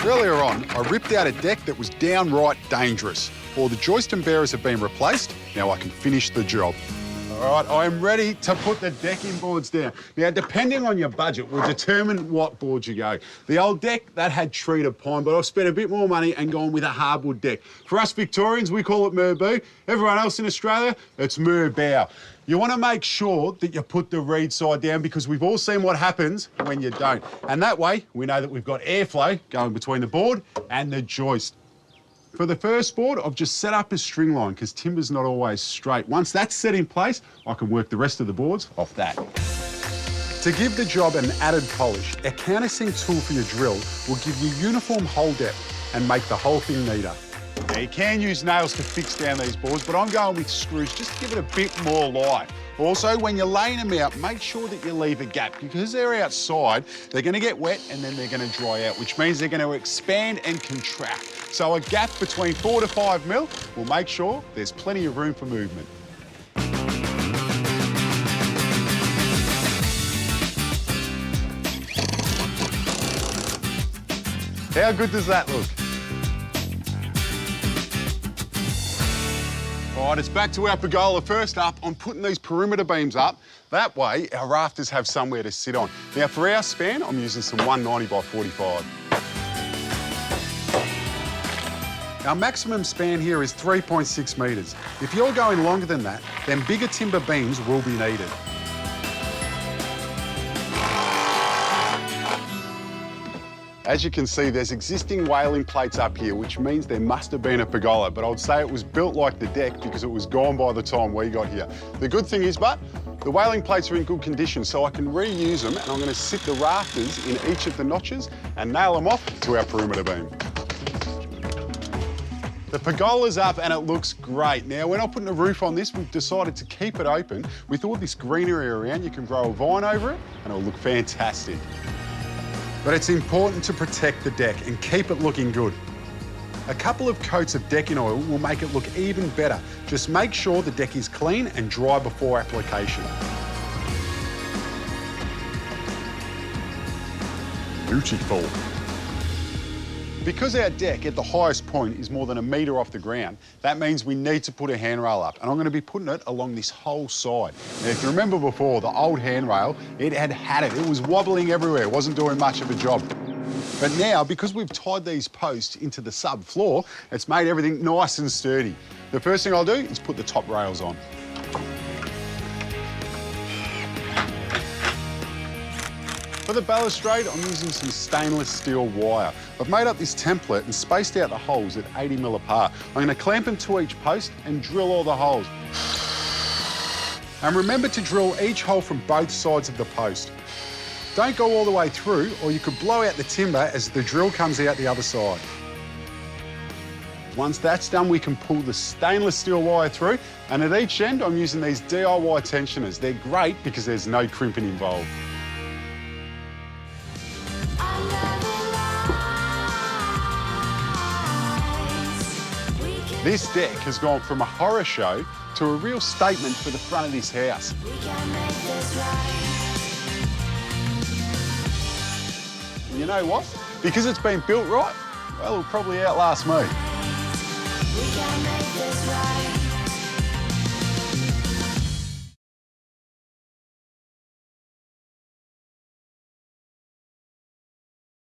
Earlier on, I ripped out a deck that was downright dangerous. All the joist and bearers have been replaced. Now I can finish the job. All right, I am ready to put the decking boards down. Now, depending on your budget, will determine what boards you go. The old deck, that had treated pine, but I've spent a bit more money and gone with a hardwood deck. For us Victorians, we call it Merbau. Everyone else in Australia, it's Merbau. You want to make sure that you put the reed side down because we've all seen what happens when you don't. And that way, we know that we've got airflow going between the board and the joist. For the first board, I've just set up a string line because timber's not always straight. Once that's set in place, I can work the rest of the boards off that. To give the job an added polish, a countersink tool for your drill will give you uniform hole depth and make the whole thing neater. Now, you can use nails to fix down these boards, but I'm going with screws just to give it a bit more life. Also, when you're laying them out, make sure that you leave a gap because they're outside, they're going to get wet and then they're going to dry out, which means they're going to expand and contract. So a gap between 4 to 5 mil will make sure there's plenty of room for movement. How good does that look? All right, it's back to our pergola. First up, I'm putting these perimeter beams up. That way, our rafters have somewhere to sit on. Now, for our span, I'm using some 190 by 45. Our maximum span here is 3.6 metres. If you're going longer than that, then bigger timber beams will be needed. As you can see, there's existing whaling plates up here, which means there must have been a pergola, but I would say it was built like the deck because it was gone by the time we got here. The good thing is, but the whaling plates are in good condition, so I can reuse them, and I'm going to sit the rafters in each of the notches and nail them off to our perimeter beam. The pergola's up and it looks great. Now, we're not putting a roof on this. We've decided to keep it open. With all this greenery around, you can grow a vine over it and it'll look fantastic. But it's important to protect the deck and keep it looking good. A couple of coats of decking oil will make it look even better. Just make sure the deck is clean and dry before application. Beautiful. Because our deck at the highest point is more than a metre off the ground, that means we need to put a handrail up, and I'm going to be putting it along this whole side. Now, if you remember before, the old handrail, it had it. It was wobbling everywhere, it wasn't doing much of a job. But now, because we've tied these posts into the subfloor, it's made everything nice and sturdy. The first thing I'll do is put the top rails on. For the balustrade, I'm using some stainless steel wire. I've made up this template and spaced out the holes at 80 mil apart. I'm going to clamp them to each post and drill all the holes. And remember to drill each hole from both sides of the post. Don't go all the way through, or you could blow out the timber as the drill comes out the other side. Once that's done, we can pull the stainless steel wire through, and at each end, I'm using these DIY tensioners. They're great because there's no crimping involved. This deck has gone from a horror show to a real statement for the front of this house. And you know what? Because it's been built right, well, it'll probably outlast me.